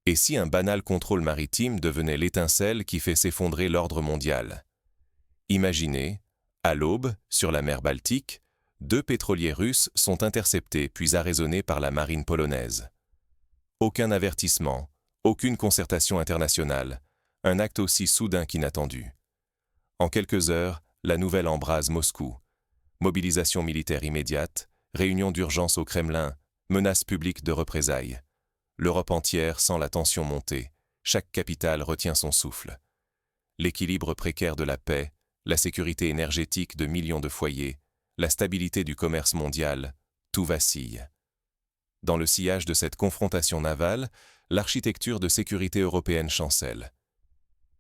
Et si un banal contrôle maritime devenait l'étincelle qui fait s'effondrer l'ordre mondial? Imaginez, à l'aube, sur la mer Baltique, 2 pétroliers russes sont interceptés puis arraisonnés par la marine polonaise. Aucun avertissement, aucune concertation internationale, un acte aussi soudain qu'inattendu. En quelques heures, la nouvelle embrase Moscou. Mobilisation militaire immédiate, réunion d'urgence au Kremlin, menace publique de représailles. L'Europe entière sent la tension monter, chaque capitale retient son souffle. L'équilibre précaire de la paix, la sécurité énergétique de millions de foyers, la stabilité du commerce mondial, tout vacille. Dans le sillage de cette confrontation navale, l'architecture de sécurité européenne chancelle.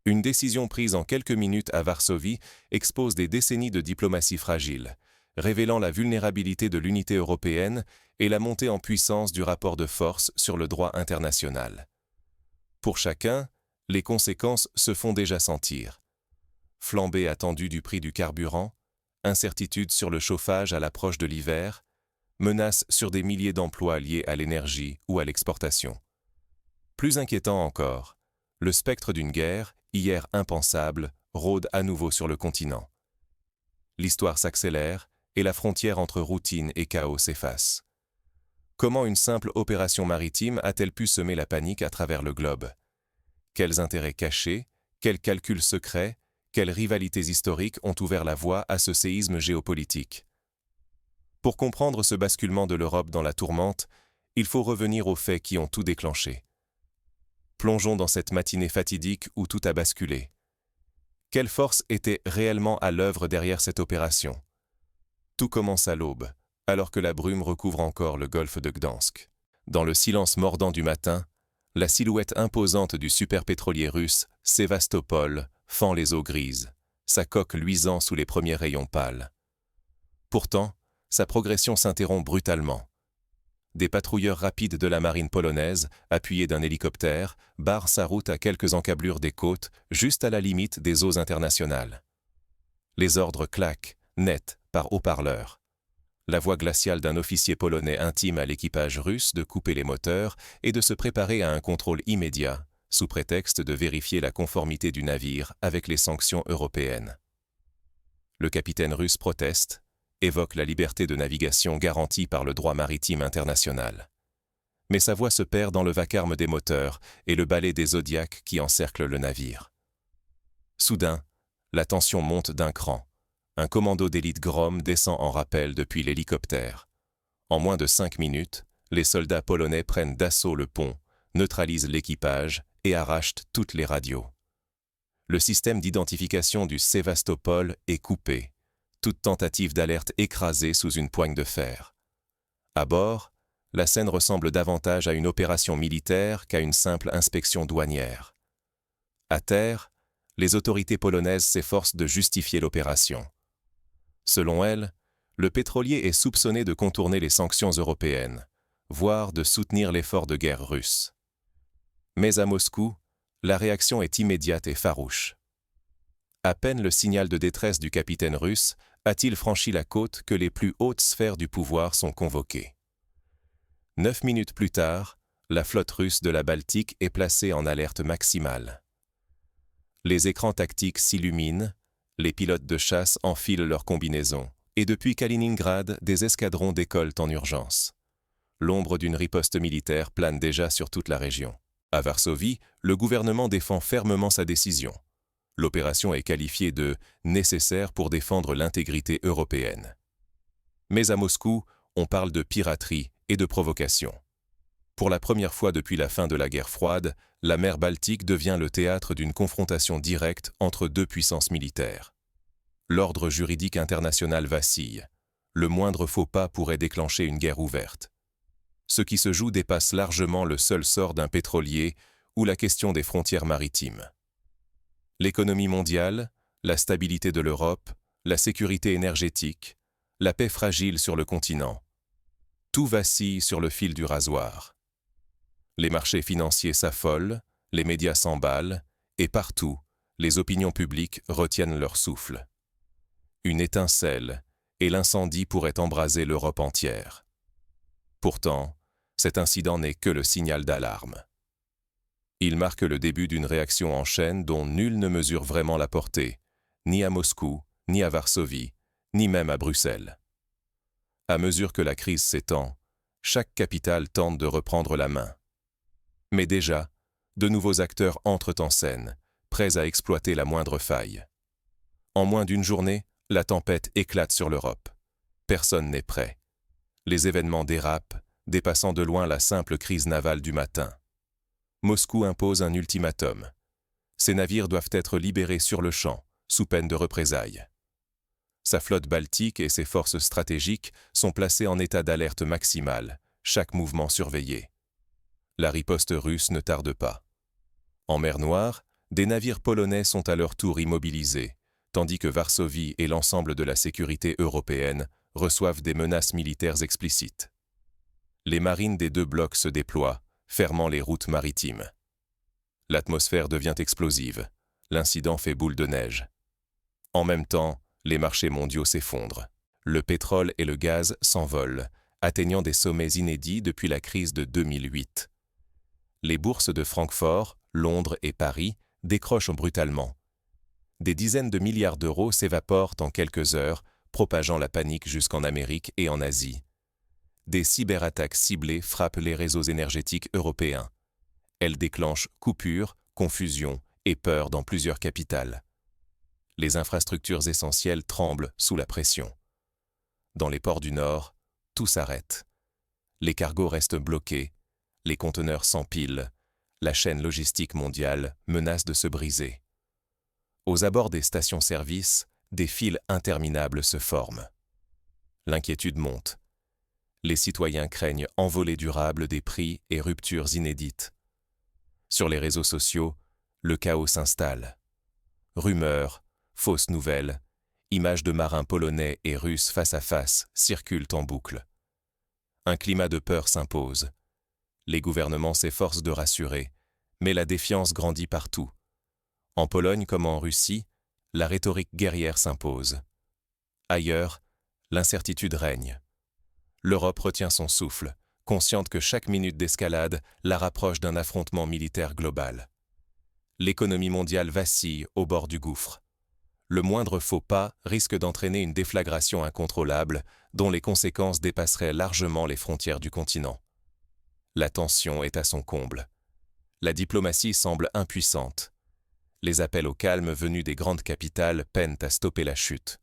Une décision prise en quelques minutes à Varsovie expose des décennies de diplomatie fragile, révélant la vulnérabilité de l'unité européenne et la montée en puissance du rapport de force sur le droit international. Pour chacun, les conséquences se font déjà sentir. Flambée attendue du prix du carburant, incertitude sur le chauffage à l'approche de l'hiver, menaces sur des milliers d'emplois liés à l'énergie ou à l'exportation. Plus inquiétant encore, le spectre d'une guerre, hier impensable, rôde à nouveau sur le continent. L'histoire s'accélère et la frontière entre routine et chaos s'efface. Comment une simple opération maritime a-t-elle pu semer la panique à travers le globe? Quels intérêts cachés, quels calculs secrets, quelles rivalités historiques ont ouvert la voie à ce séisme géopolitique? Pour comprendre ce basculement de l'Europe dans la tourmente, il faut revenir aux faits qui ont tout déclenché. Plongeons dans cette matinée fatidique où tout a basculé. Quelle force était réellement à l'œuvre derrière cette opération? Tout commence à l'aube, alors que la brume recouvre encore le golfe de Gdansk. Dans le silence mordant du matin, la silhouette imposante du superpétrolier russe, Sévastopol, fend les eaux grises, sa coque luisant sous les premiers rayons pâles. Pourtant, sa progression s'interrompt brutalement. Des patrouilleurs rapides de la marine polonaise, appuyés d'un hélicoptère, barrent sa route à quelques encablures des côtes, juste à la limite des eaux internationales. Les ordres claquent, nets, par haut-parleur. La voix glaciale d'un officier polonais intime à l'équipage russe de couper les moteurs et de se préparer à un contrôle immédiat, sous prétexte de vérifier la conformité du navire avec les sanctions européennes. Le capitaine russe proteste, évoque la liberté de navigation garantie par le droit maritime international. Mais sa voix se perd dans le vacarme des moteurs et le balai des zodiacs qui encerclent le navire. Soudain, la tension monte d'un cran. Un commando d'élite Grom descend en rappel depuis l'hélicoptère. En moins de 5 minutes, les soldats polonais prennent d'assaut le pont, neutralisent l'équipage et arrachent toutes les radios. Le système d'identification du Sévastopol est coupé. Toute tentative d'alerte écrasée sous une poigne de fer. À bord, la scène ressemble davantage à une opération militaire qu'à une simple inspection douanière. À terre, les autorités polonaises s'efforcent de justifier l'opération. Selon elles, le pétrolier est soupçonné de contourner les sanctions européennes, voire de soutenir l'effort de guerre russe. Mais à Moscou, la réaction est immédiate et farouche. À peine le signal de détresse du capitaine russe a-t-il franchi la côte que les plus hautes sphères du pouvoir sont convoquées. 9 minutes plus tard, la flotte russe de la Baltique est placée en alerte maximale. Les écrans tactiques s'illuminent, les pilotes de chasse enfilent leurs combinaisons, et depuis Kaliningrad, des escadrons décollent en urgence. L'ombre d'une riposte militaire plane déjà sur toute la région. À Varsovie, le gouvernement défend fermement sa décision. L'opération est qualifiée de « nécessaire pour défendre l'intégrité européenne ». Mais à Moscou, on parle de piraterie et de provocation. Pour la première fois depuis la fin de la guerre froide, la mer Baltique devient le théâtre d'une confrontation directe entre 2 puissances militaires. L'ordre juridique international vacille. Le moindre faux pas pourrait déclencher une guerre ouverte. Ce qui se joue dépasse largement le seul sort d'un pétrolier ou la question des frontières maritimes. L'économie mondiale, la stabilité de l'Europe, la sécurité énergétique, la paix fragile sur le continent. Tout vacille sur le fil du rasoir. Les marchés financiers s'affolent, les médias s'emballent, et partout, les opinions publiques retiennent leur souffle. Une étincelle, et l'incendie pourrait embraser l'Europe entière. Pourtant, cet incident n'est que le signal d'alarme. Il marque le début d'une réaction en chaîne dont nul ne mesure vraiment la portée, ni à Moscou, ni à Varsovie, ni même à Bruxelles. À mesure que la crise s'étend, chaque capitale tente de reprendre la main. Mais déjà, de nouveaux acteurs entrent en scène, prêts à exploiter la moindre faille. En moins d'une journée, la tempête éclate sur l'Europe. Personne n'est prêt. Les événements dérapent, dépassant de loin la simple crise navale du matin. Moscou impose un ultimatum. Ses navires doivent être libérés sur le champ, sous peine de représailles. Sa flotte baltique et ses forces stratégiques sont placées en état d'alerte maximale, chaque mouvement surveillé. La riposte russe ne tarde pas. En mer Noire, des navires polonais sont à leur tour immobilisés, tandis que Varsovie et l'ensemble de la sécurité européenne reçoivent des menaces militaires explicites. Les marines des deux blocs se déploient, fermant les routes maritimes. L'atmosphère devient explosive. L'incident fait boule de neige. En même temps, les marchés mondiaux s'effondrent. Le pétrole et le gaz s'envolent, atteignant des sommets inédits depuis la crise de 2008. Les bourses de Francfort, Londres et Paris décrochent brutalement. Des dizaines de milliards d'euros s'évaporent en quelques heures, propageant la panique jusqu'en Amérique et en Asie. Des cyberattaques ciblées frappent les réseaux énergétiques européens. Elles déclenchent coupures, confusion et peur dans plusieurs capitales. Les infrastructures essentielles tremblent sous la pression. Dans les ports du Nord, tout s'arrête. Les cargos restent bloqués, les conteneurs s'empilent, la chaîne logistique mondiale menace de se briser. Aux abords des stations-service, des files interminables se forment. L'inquiétude monte. Les citoyens craignent envolée durable des prix et ruptures inédites. Sur les réseaux sociaux, le chaos s'installe. Rumeurs, fausses nouvelles, images de marins polonais et russes face à face circulent en boucle. Un climat de peur s'impose. Les gouvernements s'efforcent de rassurer, mais la défiance grandit partout. En Pologne comme en Russie, la rhétorique guerrière s'impose. Ailleurs, l'incertitude règne. L'Europe retient son souffle, consciente que chaque minute d'escalade la rapproche d'un affrontement militaire global. L'économie mondiale vacille au bord du gouffre. Le moindre faux pas risque d'entraîner une déflagration incontrôlable dont les conséquences dépasseraient largement les frontières du continent. La tension est à son comble. La diplomatie semble impuissante. Les appels au calme venus des grandes capitales peinent à stopper la chute.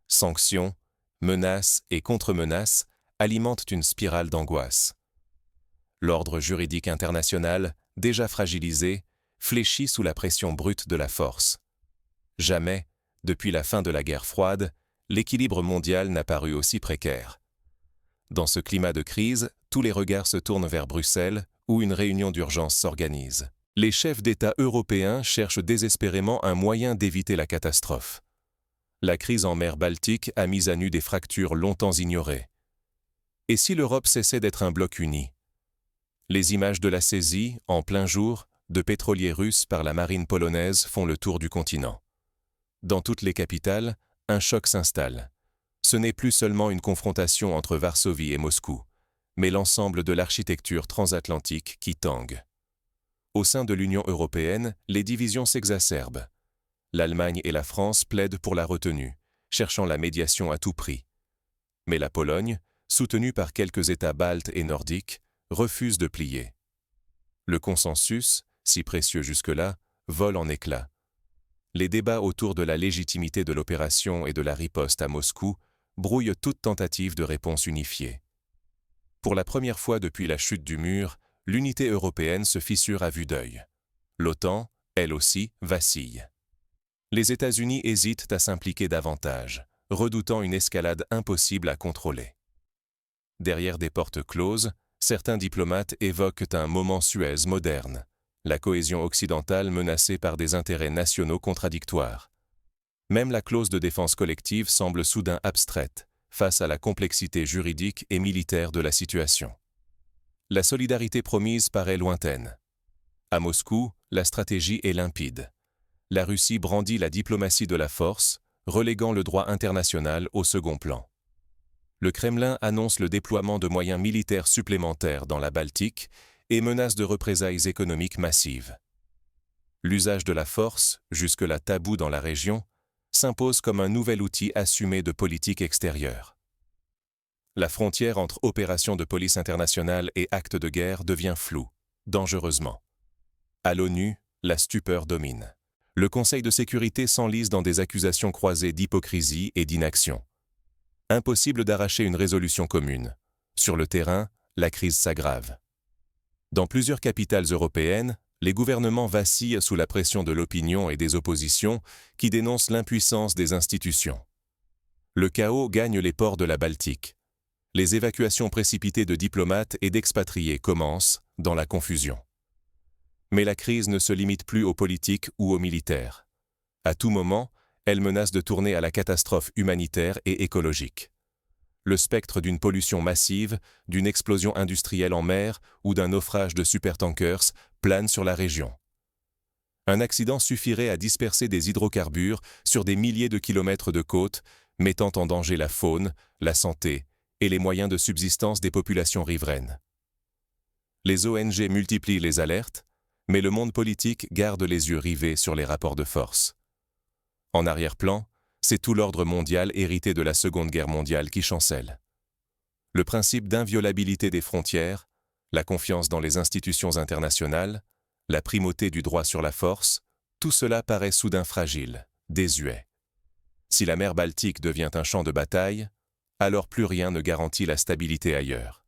Sanctions, menaces et contre-menaces alimentent une spirale d'angoisse. L'ordre juridique international, déjà fragilisé, fléchit sous la pression brute de la force. Jamais, depuis la fin de la guerre froide, l'équilibre mondial n'a paru aussi précaire. Dans ce climat de crise, tous les regards se tournent vers Bruxelles, où une réunion d'urgence s'organise. Les chefs d'État européens cherchent désespérément un moyen d'éviter la catastrophe. La crise en mer Baltique a mis à nu des fractures longtemps ignorées. Et si l'Europe cessait d'être un bloc uni? Les images de la saisie, en plein jour, de pétroliers russes par la marine polonaise font le tour du continent. Dans toutes les capitales, un choc s'installe. Ce n'est plus seulement une confrontation entre Varsovie et Moscou, mais l'ensemble de l'architecture transatlantique qui tangue. Au sein de l'Union européenne, les divisions s'exacerbent. L'Allemagne et la France plaident pour la retenue, cherchant la médiation à tout prix. Mais la Pologne, soutenue par quelques États baltes et nordiques, refuse de plier. Le consensus, si précieux jusque-là, vole en éclats. Les débats autour de la légitimité de l'opération et de la riposte à Moscou brouillent toute tentative de réponse unifiée. Pour la première fois depuis la chute du mur, l'unité européenne se fissure à vue d'œil. L'OTAN, elle aussi, vacille. Les États-Unis hésitent à s'impliquer davantage, redoutant une escalade impossible à contrôler. Derrière des portes closes, certains diplomates évoquent un moment Suez moderne, la cohésion occidentale menacée par des intérêts nationaux contradictoires. Même la clause de défense collective semble soudain abstraite face à la complexité juridique et militaire de la situation. La solidarité promise paraît lointaine. À Moscou, la stratégie est limpide. La Russie brandit la diplomatie de la force, reléguant le droit international au second plan. Le Kremlin annonce le déploiement de moyens militaires supplémentaires dans la Baltique et menace de représailles économiques massives. L'usage de la force, jusque-là tabou dans la région, s'impose comme un nouvel outil assumé de politique extérieure. La frontière entre opérations de police internationale et actes de guerre devient floue, dangereusement. À l'ONU, la stupeur domine. Le Conseil de sécurité s'enlise dans des accusations croisées d'hypocrisie et d'inaction. Impossible d'arracher une résolution commune. Sur le terrain, la crise s'aggrave. Dans plusieurs capitales européennes, les gouvernements vacillent sous la pression de l'opinion et des oppositions qui dénoncent l'impuissance des institutions. Le chaos gagne les ports de la Baltique. Les évacuations précipitées de diplomates et d'expatriés commencent dans la confusion. Mais la crise ne se limite plus aux politiques ou aux militaires. À tout moment, elle menace de tourner à la catastrophe humanitaire et écologique. Le spectre d'une pollution massive, d'une explosion industrielle en mer ou d'un naufrage de supertankers plane sur la région. Un accident suffirait à disperser des hydrocarbures sur des milliers de kilomètres de côte, mettant en danger la faune, la santé et les moyens de subsistance des populations riveraines. Les ONG multiplient les alertes, mais le monde politique garde les yeux rivés sur les rapports de force. En arrière-plan, c'est tout l'ordre mondial hérité de la Seconde Guerre mondiale qui chancelle. Le principe d'inviolabilité des frontières, la confiance dans les institutions internationales, la primauté du droit sur la force, tout cela paraît soudain fragile, désuet. Si la mer Baltique devient un champ de bataille, alors plus rien ne garantit la stabilité ailleurs.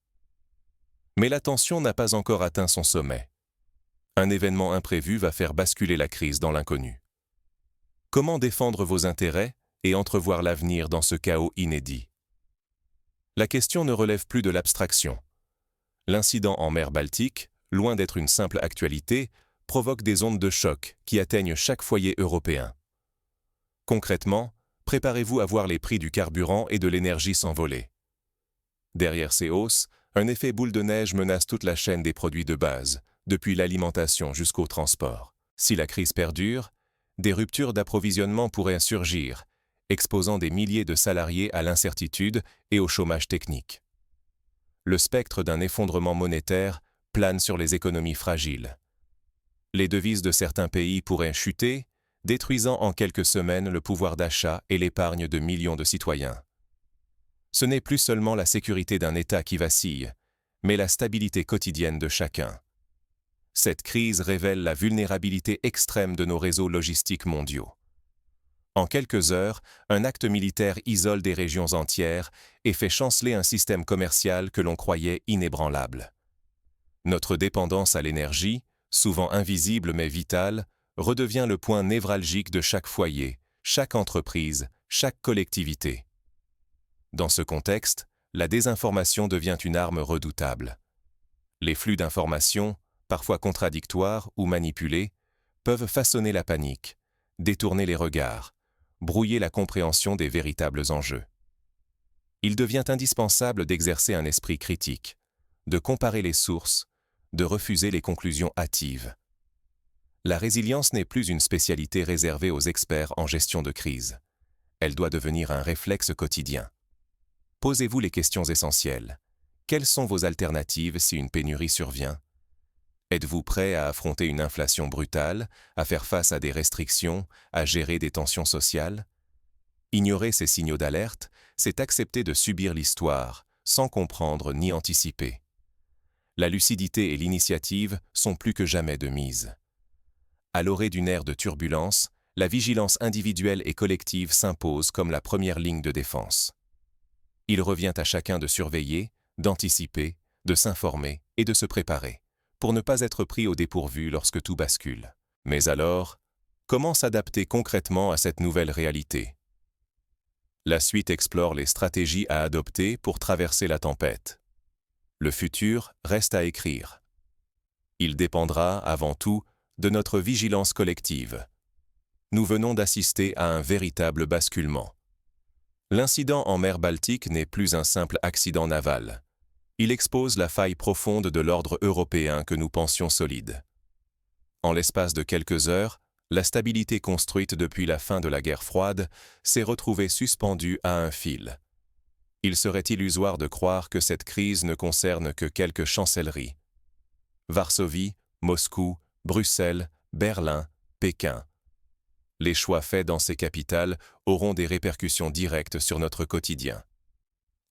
Mais la tension n'a pas encore atteint son sommet. Un événement imprévu va faire basculer la crise dans l'inconnu. Comment défendre vos intérêts et entrevoir l'avenir dans ce chaos inédit? La question ne relève plus de l'abstraction. L'incident en mer Baltique, loin d'être une simple actualité, provoque des ondes de choc qui atteignent chaque foyer européen. Concrètement, préparez-vous à voir les prix du carburant et de l'énergie s'envoler. Derrière ces hausses, un effet boule de neige menace toute la chaîne des produits de base, depuis l'alimentation jusqu'au transport. Si la crise perdure, des ruptures d'approvisionnement pourraient surgir, exposant des milliers de salariés à l'incertitude et au chômage technique. Le spectre d'un effondrement monétaire plane sur les économies fragiles. Les devises de certains pays pourraient chuter, détruisant en quelques semaines le pouvoir d'achat et l'épargne de millions de citoyens. Ce n'est plus seulement la sécurité d'un État qui vacille, mais la stabilité quotidienne de chacun. Cette crise révèle la vulnérabilité extrême de nos réseaux logistiques mondiaux. En quelques heures, un acte militaire isole des régions entières et fait chanceler un système commercial que l'on croyait inébranlable. Notre dépendance à l'énergie, souvent invisible mais vitale, redevient le point névralgique de chaque foyer, chaque entreprise, chaque collectivité. Dans ce contexte, la désinformation devient une arme redoutable. Les flux d'informations, parfois contradictoires ou manipulés, peuvent façonner la panique, détourner les regards, brouiller la compréhension des véritables enjeux. Il devient indispensable d'exercer un esprit critique, de comparer les sources, de refuser les conclusions hâtives. La résilience n'est plus une spécialité réservée aux experts en gestion de crise. Elle doit devenir un réflexe quotidien. Posez-vous les questions essentielles. Quelles sont vos alternatives si une pénurie survient? Êtes-vous prêt à affronter une inflation brutale, à faire face à des restrictions, à gérer des tensions sociales? Ignorer ces signaux d'alerte, c'est accepter de subir l'histoire, sans comprendre ni anticiper. La lucidité et l'initiative sont plus que jamais de mise. À l'orée d'une ère de turbulence, la vigilance individuelle et collective s'impose comme la première ligne de défense. Il revient à chacun de surveiller, d'anticiper, de s'informer et de se préparer, pour ne pas être pris au dépourvu lorsque tout bascule. Mais alors, comment s'adapter concrètement à cette nouvelle réalité? La suite explore les stratégies à adopter pour traverser la tempête. Le futur reste à écrire. Il dépendra, avant tout, de notre vigilance collective. Nous venons d'assister à un véritable basculement. L'incident en mer Baltique n'est plus un simple accident naval. Il expose la faille profonde de l'ordre européen que nous pensions solide. En l'espace de quelques heures, la stabilité construite depuis la fin de la guerre froide s'est retrouvée suspendue à un fil. Il serait illusoire de croire que cette crise ne concerne que quelques chancelleries. Varsovie, Moscou, Bruxelles, Berlin, Pékin. Les choix faits dans ces capitales auront des répercussions directes sur notre quotidien.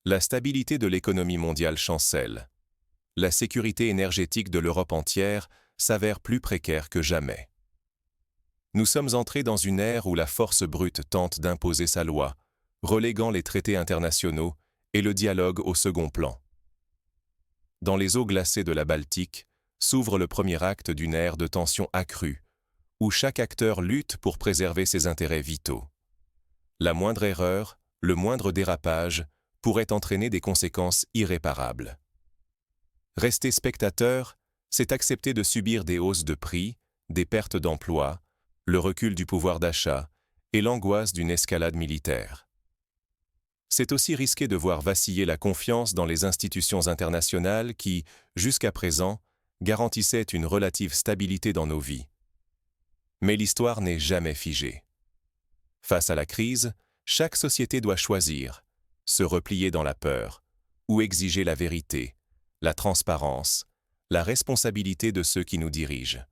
La stabilité de l'économie mondiale chancelle. La sécurité énergétique de l'Europe entière s'avère plus précaire que jamais. Nous sommes entrés dans une ère où la force brute tente d'imposer sa loi, reléguant les traités internationaux et le dialogue au second plan. Dans les eaux glacées de la Baltique s'ouvre le premier acte d'une ère de tension accrue, où chaque acteur lutte pour préserver ses intérêts vitaux. La moindre erreur, le moindre dérapage pourrait entraîner des conséquences irréparables. Rester spectateur, c'est accepter de subir des hausses de prix, des pertes d'emplois, le recul du pouvoir d'achat et l'angoisse d'une escalade militaire. C'est aussi risquer de voir vaciller la confiance dans les institutions internationales qui, jusqu'à présent, garantissaient une relative stabilité dans nos vies. Mais l'histoire n'est jamais figée. Face à la crise, chaque société doit choisir, se replier dans la peur, ou exiger la vérité, la transparence, la responsabilité de ceux qui nous dirigent.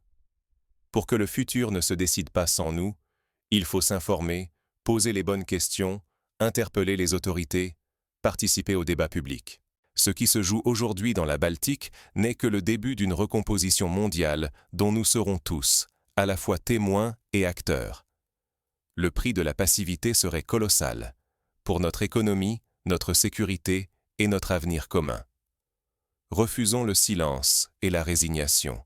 Pour que le futur ne se décide pas sans nous, il faut s'informer, poser les bonnes questions, interpeller les autorités, participer au débat public. Ce qui se joue aujourd'hui dans la Baltique n'est que le début d'une recomposition mondiale dont nous serons tous, à la fois témoins et acteurs. Le prix de la passivité serait colossal, pour notre économie, notre sécurité et notre avenir commun. Refusons le silence et la résignation.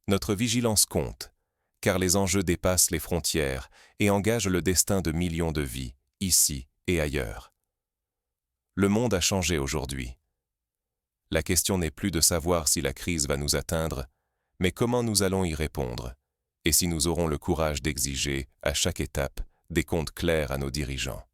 Notre vigilance compte, car les enjeux dépassent les frontières et engagent le destin de millions de vies, ici et ailleurs. Le monde a changé aujourd'hui. La question n'est plus de savoir si la crise va nous atteindre, mais comment nous allons y répondre, et si nous aurons le courage d'exiger, à chaque étape, des comptes clairs à nos dirigeants.